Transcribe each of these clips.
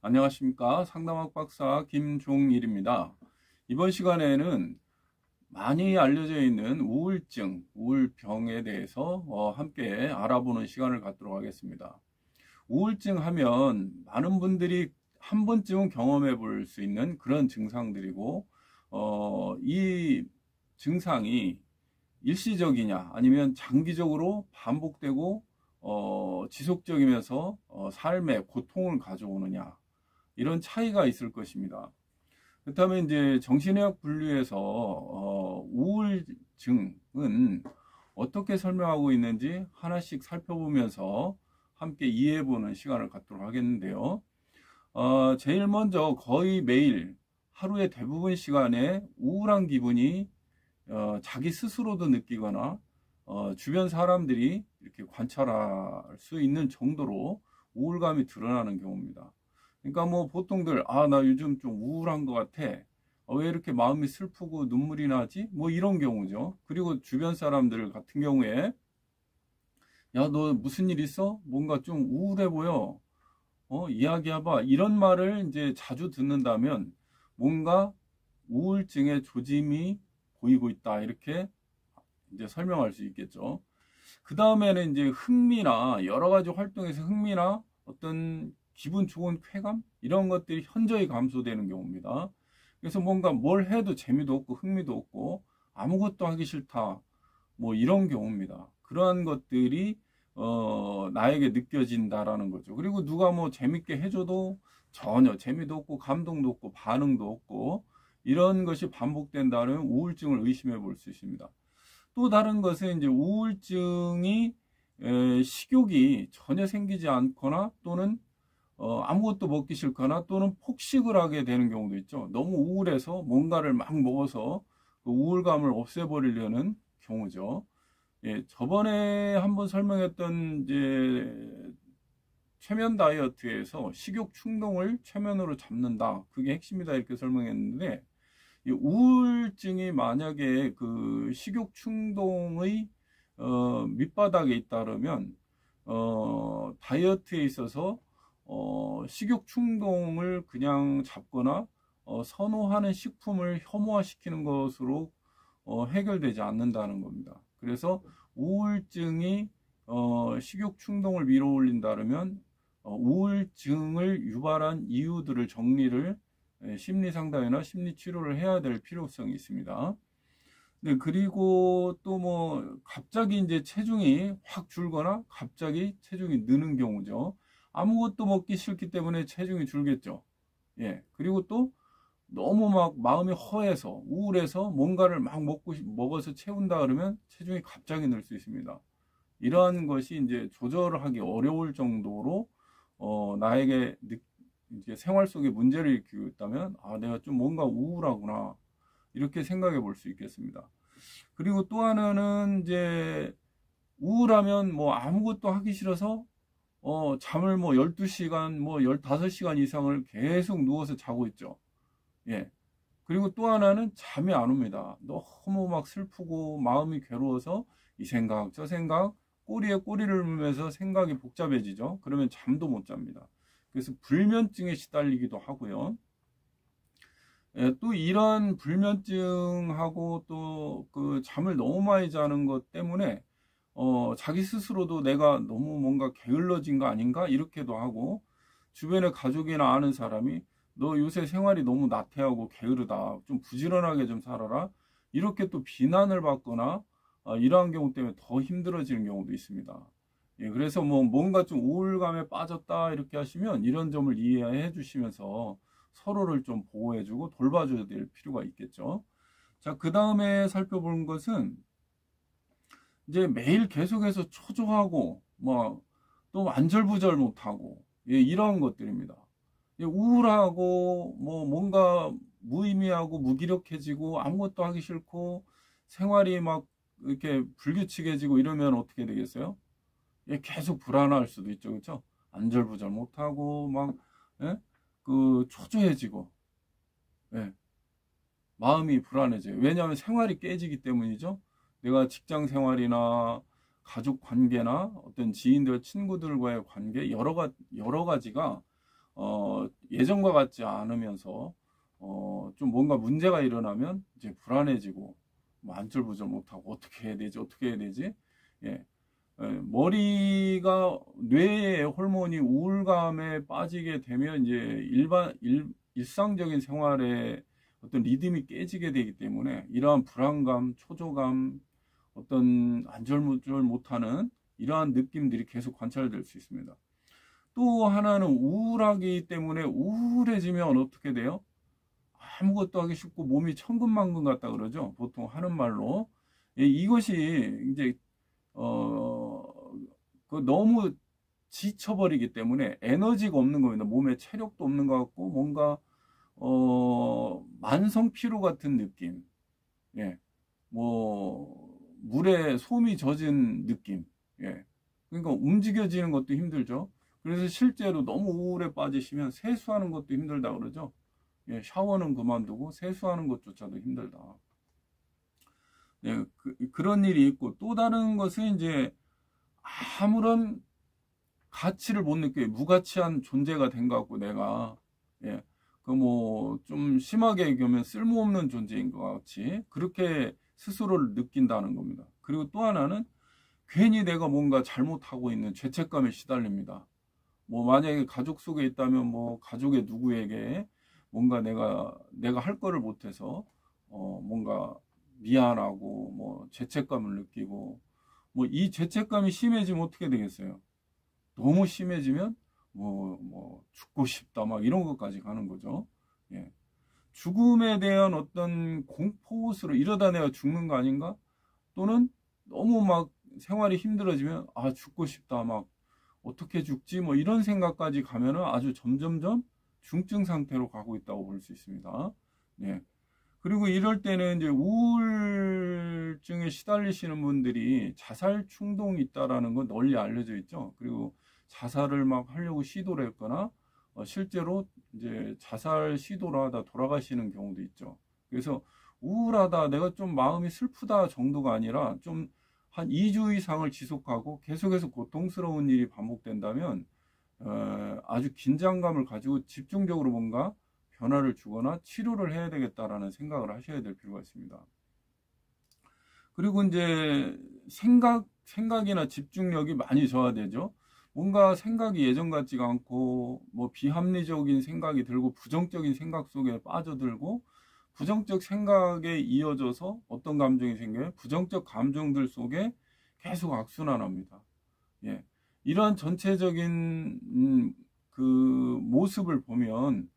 안녕하십니까. 상담학 박사 김종일입니다. 이번 시간에는 많이 알려져 있는 우울증, 우울병에 대해서 함께 알아보는 시간을 갖도록 하겠습니다. 우울증 하면 많은 분들이 한 번쯤은 경험해 볼 수 있는 그런 증상들이고, 이 증상이 일시적이냐 아니면 장기적으로 반복되고 지속적이면서 삶에 고통을 가져오느냐, 이런 차이가 있을 것입니다. 그렇다면 이제 정신의학 분류에서 우울증은 어떻게 설명하고 있는지 하나씩 살펴보면서 함께 이해해보는 시간을 갖도록 하겠는데요. 제일 먼저 거의 매일 하루의 대부분 시간에 우울한 기분이 자기 스스로도 느끼거나 주변 사람들이 이렇게 관찰할 수 있는 정도로 우울감이 드러나는 경우입니다. 그러니까 뭐 보통들 나 요즘 좀 우울한 것 같아. 왜 이렇게 마음이 슬프고 눈물이 나지? 뭐 이런 경우죠. 그리고 주변 사람들 같은 경우에 야, 너 무슨 일 있어? 뭔가 좀 우울해 보여. 이야기해봐. 이런 말을 이제 자주 듣는다면 뭔가 우울증의 조짐이 보이고 있다. 이렇게 이제 설명할 수 있겠죠. 그 다음에는 이제 흥미나 여러 가지 활동에서 흥미나 어떤 기분 좋은 쾌감 이런 것들이 현저히 감소되는 경우입니다. 그래서 뭔가 뭘 해도 재미도 없고 흥미도 없고 아무것도 하기 싫다, 뭐 이런 경우입니다. 그러한 것들이 나에게 느껴진다라는 거죠. 그리고 누가 뭐 재밌게 해줘도 전혀 재미도 없고 감동도 없고 반응도 없고 이런 것이 반복된다는 우울증을 의심해 볼 수 있습니다. 또 다른 것은 이제 우울증이 식욕이 전혀 생기지 않거나 또는 아무것도 먹기 싫거나 또는 폭식을 하게 되는 경우도 있죠. 너무 우울해서 뭔가를 막 먹어서 그 우울감을 없애버리려는 경우죠. 예, 저번에 한번 설명했던 이제 최면 다이어트에서 식욕 충동을 최면으로 잡는다. 그게 핵심이다. 이렇게 설명했는데, 이 우울증이 만약에 그 식욕 충동의 밑바닥에 잇따르면 다이어트에 있어서 식욕 충동을 그냥 잡거나 선호하는 식품을 혐오화시키는 것으로 해결되지 않는다는 겁니다. 그래서 우울증이 식욕 충동을 밀어올린다면 우울증을 유발한 이유들을 정리를 심리 상담이나 심리 치료를 해야 될 필요성이 있습니다. 네, 그리고 또 뭐 갑자기 이제 체중이 확 줄거나 갑자기 체중이 느는 경우죠. 아무것도 먹기 싫기 때문에 체중이 줄겠죠. 예. 그리고 또 너무 막 마음이 허해서 우울해서 뭔가를 막 먹어서 채운다 그러면 체중이 갑자기 늘 수 있습니다. 이러한 것이 이제 조절을 하기 어려울 정도로 나에게 이제 생활 속에 문제를 일으키고 있다면 내가 좀 뭔가 우울하구나, 이렇게 생각해 볼 수 있겠습니다. 그리고 또 하나는 이제 우울하면 뭐 아무것도 하기 싫어서 잠을 뭐 12시간 뭐 15시간 이상을 계속 누워서 자고 있죠. 예. 그리고 또 하나는 잠이 안 옵니다. 너무 막 슬프고 마음이 괴로워서 이 생각 저 생각 꼬리에 꼬리를 물면서 생각이 복잡해지죠. 그러면 잠도 못 잡니다. 그래서 불면증에 시달리기도 하고요. 예, 또 이런 불면증하고 또 그 잠을 너무 많이 자는 것 때문에 자기 스스로도 내가 너무 뭔가 게을러진 거 아닌가 이렇게도 하고, 주변에 가족이나 아는 사람이 너 요새 생활이 너무 나태하고 게으르다, 좀 부지런하게 좀 살아라, 이렇게 또 비난을 받거나 이러한 경우 때문에 더 힘들어지는 경우도 있습니다. 예, 그래서 뭐 뭔가 좀 우울감에 빠졌다 이렇게 하시면 이런 점을 이해해 주시면서 서로를 좀 보호해주고 돌봐줘야 될 필요가 있겠죠. 자, 그 다음에 살펴볼 것은 이제 매일 계속해서 초조하고 뭐 또 안절부절 못하고, 예, 이런 것들입니다. 예, 우울하고 뭐 뭔가 무의미하고 무기력해지고 아무것도 하기 싫고 생활이 막 이렇게 불규칙해지고 이러면 어떻게 되겠어요? 예, 계속 불안할 수도 있죠. 그렇죠? 안절부절 못하고 막 예? 그 초조해지고, 예, 마음이 불안해져요. 왜냐하면 생활이 깨지기 때문이죠. 내가 직장 생활이나 가족 관계나 어떤 지인들, 친구들과의 관계, 여러 가지가 예전과 같지 않으면서 좀 뭔가 문제가 일어나면 이제 불안해지고 뭐 안절부절 못하고 어떻게 해야 되지? 어떻게 해야 되지? 예. 머리가 뇌의 호르몬이 우울감에 빠지게 되면 이제 일상적인 생활에 어떤 리듬이 깨지게 되기 때문에 이러한 불안감, 초조감, 어떤 안절부절 못하는 이러한 느낌들이 계속 관찰될 수 있습니다. 또 하나는 우울하기 때문에 우울해지면 어떻게 돼요? 아무것도 하기 쉽고 몸이 천근만근 같다 그러죠. 보통 하는 말로. 예, 이것이 이제 너무 지쳐버리기 때문에 에너지가 없는 겁니다. 몸에 체력도 없는 것 같고 뭔가 만성 피로 같은 느낌. 예. 뭐 물에 솜이 젖은 느낌. 예. 그러니까 움직여지는 것도 힘들죠. 그래서 실제로 너무 우울에 빠지시면 세수하는 것도 힘들다 그러죠. 예, 샤워는 그만두고 세수하는 것조차도 힘들다. 예, 그런 일이 있고 또 다른 것은 이제 아무런 가치를 못 느껴요. 무가치한 존재가 된 것 같고 내가 예, 그 뭐 좀 심하게 얘기하면 쓸모없는 존재인 것 같이 그렇게 스스로를 느낀다는 겁니다. 그리고 또 하나는 괜히 내가 뭔가 잘못하고 있는 죄책감에 시달립니다. 뭐 만약에 가족 속에 있다면 뭐 가족의 누구에게 뭔가 내가 할 거를 못해서 뭔가 미안하고 뭐 죄책감을 느끼고 뭐 이 죄책감이 심해지면 어떻게 되겠어요? 너무 심해지면 뭐 죽고 싶다 막 이런 것까지 가는 거죠. 예. 죽음에 대한 어떤 공포스러워 이러다 내가 죽는 거 아닌가? 또는 너무 막 생활이 힘들어지면 아 죽고 싶다 막 어떻게 죽지 뭐 이런 생각까지 가면은 아주 점점점 중증 상태로 가고 있다고 볼 수 있습니다. 네. 그리고 이럴 때는 이제 우울증에 시달리시는 분들이 자살 충동이 있다라는 건 널리 알려져 있죠. 그리고 자살을 막 하려고 시도를 했거나 실제로 이제 자살 시도를 하다 돌아가시는 경우도 있죠. 그래서 우울하다, 내가 좀 마음이 슬프다 정도가 아니라 좀 한 2주 이상을 지속하고 계속해서 고통스러운 일이 반복된다면 아주 긴장감을 가지고 집중적으로 뭔가 변화를 주거나 치료를 해야 되겠다라는 생각을 하셔야 될 필요가 있습니다. 그리고 이제 생각이나 집중력이 많이 저하되죠. 뭔가 생각이 예전 같지가 않고 뭐 비합리적인 생각이 들고 부정적인 생각 속에 빠져들고 부정적 생각에 이어져서 어떤 감정이 생겨요? 부정적 감정들 속에 계속 악순환합니다. 예. 이러한 전체적인 그 모습을 보면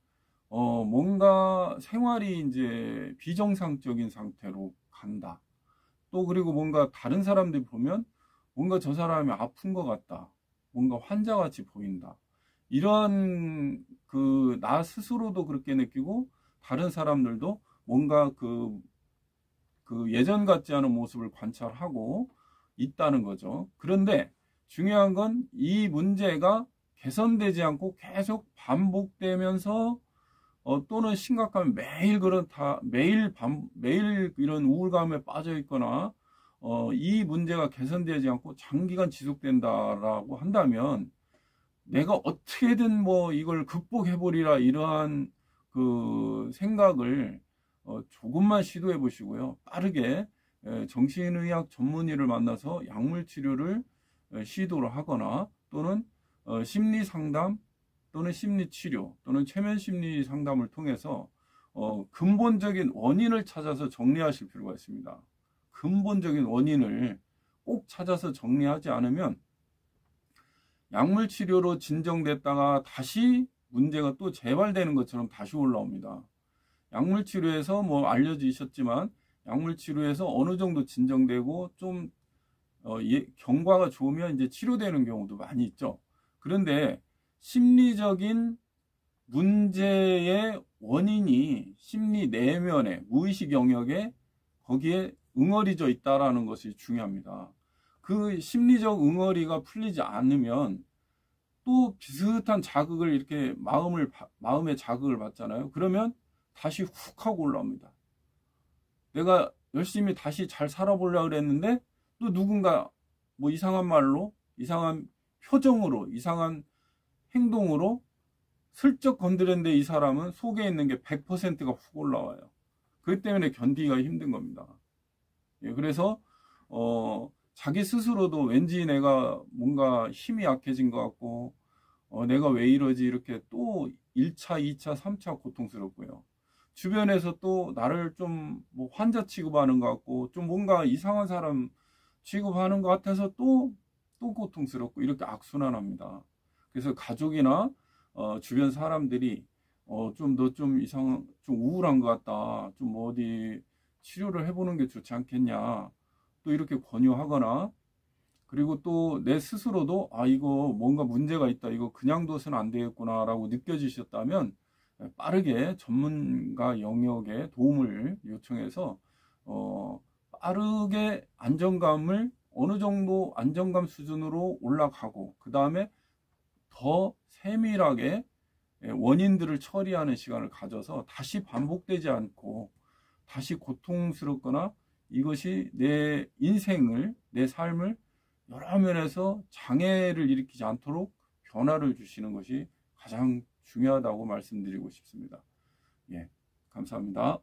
뭔가 생활이 이제 비정상적인 상태로 간다. 또 그리고 뭔가 다른 사람들이 보면 뭔가 저 사람이 아픈 것 같다. 뭔가 환자같이 보인다. 이러한 그 나 스스로도 그렇게 느끼고 다른 사람들도 뭔가 그 예전 같지 않은 모습을 관찰하고 있다는 거죠. 그런데 중요한 건 이 문제가 개선되지 않고 계속 반복되면서 또는 심각하면 매일 이런 우울감에 빠져 있거나 이 문제가 개선되지 않고 장기간 지속된다라고 한다면 내가 어떻게든 뭐 이걸 극복해 보리라 이러한 그 생각을 조금만 시도해 보시고요. 빠르게 정신의학 전문의를 만나서 약물 치료를 시도를 하거나 또는 심리 상담 또는 심리 치료 또는 최면 심리 상담을 통해서 근본적인 원인을 찾아서 정리하실 필요가 있습니다. 근본적인 원인을 꼭 찾아서 정리하지 않으면 약물 치료로 진정됐다가 다시 문제가 또 재발되는 것처럼 다시 올라옵니다. 약물 치료에서 뭐 알려지셨지만 약물 치료에서 어느 정도 진정되고 좀 경과가 좋으면 이제 치료되는 경우도 많이 있죠. 그런데 심리적인 문제의 원인이 심리 내면에 무의식 영역에 거기에 응어리져 있다라는 것이 중요합니다. 그 심리적 응어리가 풀리지 않으면 또 비슷한 자극을 이렇게 마음의 자극을 받잖아요. 그러면 다시 훅 하고 올라옵니다. 내가 열심히 다시 잘 살아보려고 그랬는데 또 누군가 뭐 이상한 말로, 이상한 표정으로, 이상한 행동으로 슬쩍 건드렸는데 이 사람은 속에 있는 게 100%가 훅 올라와요. 그렇기 때문에 견디기가 힘든 겁니다. 예, 그래서 자기 스스로도 왠지 내가 뭔가 힘이 약해진 것 같고 내가 왜 이러지 이렇게 또 1차, 2차, 3차 고통스럽고요. 주변에서 또 나를 좀 뭐 환자 취급하는 것 같고 좀 뭔가 이상한 사람 취급하는 것 같아서 또 고통스럽고 이렇게 악순환합니다. 그래서 가족이나 주변 사람들이 좀 너 좀 좀 우울한 것 같다. 좀 뭐 어디 치료를 해보는 게 좋지 않겠냐. 또 이렇게 권유하거나 그리고 또 내 스스로도 이거 뭔가 문제가 있다. 이거 그냥 둬서는 안 되겠구나 라고 느껴지셨다면 빠르게 전문가 영역에 도움을 요청해서 빠르게 안정감을 어느 정도 안정감 수준으로 올라가고 그 다음에 더 세밀하게 원인들을 처리하는 시간을 가져서 다시 반복되지 않고 다시 고통스럽거나 이것이 내 인생을 내 삶을 여러 면에서 장애를 일으키지 않도록 변화를 주시는 것이 가장 중요하다고 말씀드리고 싶습니다. 예, 감사합니다.